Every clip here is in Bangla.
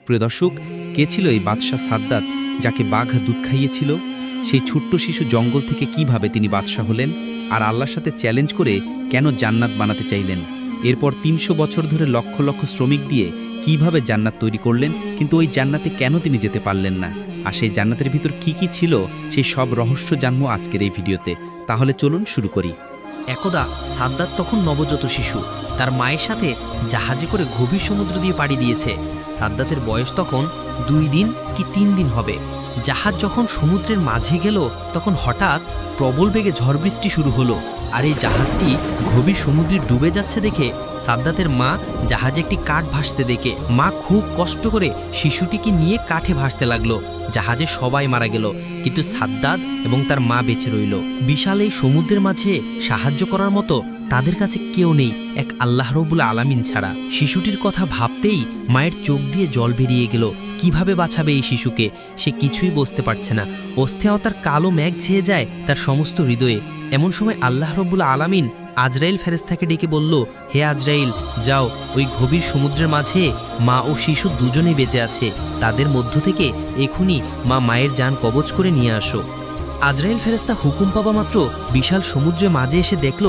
প্রিয় দর্শক, কে ছিল এই বাদশাহ সাদ্দাত যাকে বাঘ দুধ খাইয়েছিল? সেই ছোট্ট শিশু জঙ্গল থেকে কিভাবে তিনি বাদশাহ হলেন, আর আল্লাহর সাথে চ্যালেঞ্জ করে কেন জান্নাত বানাতে চাইলেন? এরপর ৩০০ বছর ধরে লক্ষ লক্ষ শ্রমিক দিয়ে কিভাবে জান্নাত তৈরি করলেন, কিন্তু ওই জান্নাতে কেন তিনি যেতে পারলেন না? আর সেই জান্নাতের ভিতর কি ছিল, সেই সব রহস্য জানবো আজকের এই ভিডিওতে। তাহলে চলুন শুরু করি। একদা সাদ্দাত তখন নবজাত শিশু, তার মায়ের সাথে জাহাজে করে গভীর সমুদ্র দিয়ে পাড়ি দিয়েছে। সাদ্দাতের বয়স তখন 2 দিন কি 3 দিন হবে। জাহাজ যখন সমুদ্রের মাঝে গেল, তখন হঠাৎ প্রবল বেগে ঝড় বৃষ্টি শুরু হলো। আর এই জাহাজটি গভীর সমুদ্রে ডুবে যাচ্ছে দেখে সাদ্দাতের মা জাহাজে একটি কাঠ ভাসতে দেখে মা খুব কষ্ট করে শিশুটিকে নিয়ে কাঠে ভাসতে লাগলো। জাহাজে সবাই মারা গেল, কিন্তু সাদ্দাত এবং তার মা বেঁচে রইল। বিশাল এই সমুদ্রের মাঝে সাহায্য করার মতো তাদের কাছে কেউ নেই, এক আল্লাহ রব্বুল আলামিন ছাড়া। শিশুটির কথা ভাবতেই মায়ের চোখ দিয়ে জল বেরিয়ে গেল। কিভাবে বাঁচাবে এই শিশুকে, সে কিছুই বুঝতে পারছে না। অস্থিরতার কালো মেঘ ছেয়ে যায় তার সমস্ত হৃদয়ে। এমন সময় আল্লাহ রব্বুল আলামিন আজরাইল ফেরেশতাকে ডেকে বলল, হে আজরাইল, যাও ওই গভীর সমুদ্রের মাঝে মা ও শিশু দুজনেই বেঁচে আছে, তাদের মধ্য থেকে এখনই মায়ের জান কবজ করে নিয়ে আসো। আজরাইল ফেরেশতা হুকুম পাবা মাত্র বিশাল সমুদ্রের মাঝে এসে দেখল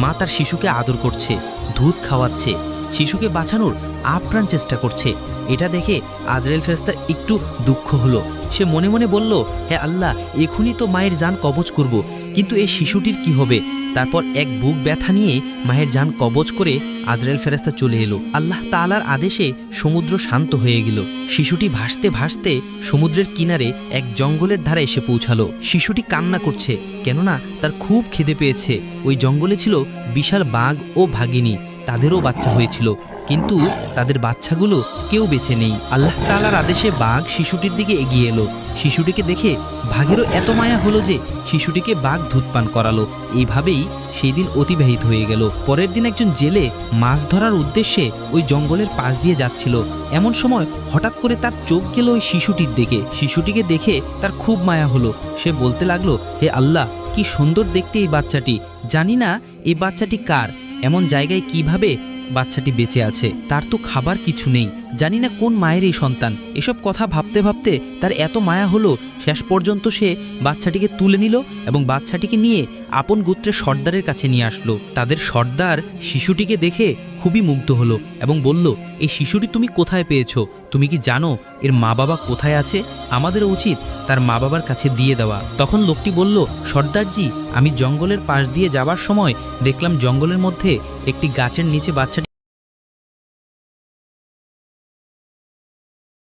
মা তার শিশুকে আদর করছে, দুধ খাওয়াচ্ছে, শিশুকে বাঁচানোর আপ্রাণ চেষ্টা করছে। এটা দেখে আজরাইল ফেরেশতার একটু দুঃখ হলো। সে মনে মনে বলল, হে আল্লাহ, এখনই তো মায়ের জান কবজ করব, কিন্তু এই শিশুটির কি হবে? তারপর এক বুক ব্যথা নিয়ে মায়ের জান কবজ করে আজরাইল ফেরেশতা চলে এলো। আল্লাহ তাআলার আদেশে সমুদ্র শান্ত হয়ে গেল। শিশুটি ভাসতে ভাসতে সমুদ্রের কিনারে এক জঙ্গলের ধারে এসে পৌঁছালো। শিশুটি কান্না করছে, কেননা তার খুব খিদে পেয়েছে। ওই জঙ্গলে ছিল বিশাল বাঘ ও ভাগিনী, তাদেরও বাচ্চা হয়েছিল, কিন্তু তাদের বাচ্চাগুলো কেউ বেঁচে নেই। আল্লাহ তাআলার আদেশে বাঘ শিশুটির দিকে এগিয়ে এলো। শিশুটিকে দেখে বাঘেরও এত মায়া হলো যে শিশুটিকে বাঘ দুধ পান করালো। এইভাবেই সেই দিন অতিবাহিত হয়ে গেল। পরের দিন একজন জেলে মাছ ধরার উদ্দেশ্যে ওই জঙ্গলের পাশ দিয়ে যাচ্ছিল। এমন সময় হঠাৎ করে তার চোখ গেল ওই শিশুটির দিকে। শিশুটিকে দেখে তার খুব মায়া হলো। সে বলতে লাগলো, হে আল্লাহ, কি সুন্দর দেখতে এই বাচ্চাটি। জানি না এই বাচ্চাটি কার, এমন জায়গায় কিভাবে বাচ্চাটি বেঁচে আছে, তার তো খাবার কিছু নেই, জানি না কোন মায়ের এই সন্তান। এসব কথা ভাবতে ভাবতে তার এত মায়া হলো, শেষ পর্যন্ত সে বাচ্চাটিকে তুলে নিল এবং বাচ্চাটিকে নিয়ে আপন গোত্রের সর্দারের কাছে নিয়ে আসলো। তাদের সর্দার শিশুটিকে দেখে খুবই মুগ্ধ হলো এবং বলল, এই শিশুটি তুমি কোথায় পেয়েছো? তুমি কি জানো এর মা বাবা কোথায় আছে? আমাদের উচিত তার মা বাবার কাছে দিয়ে দেওয়া। তখন লোকটি বলল, সর্দারজি, আমি জঙ্গলের পাশ দিয়ে যাবার সময় দেখলাম জঙ্গলের মধ্যে একটি গাছের নিচে বাচ্চাটি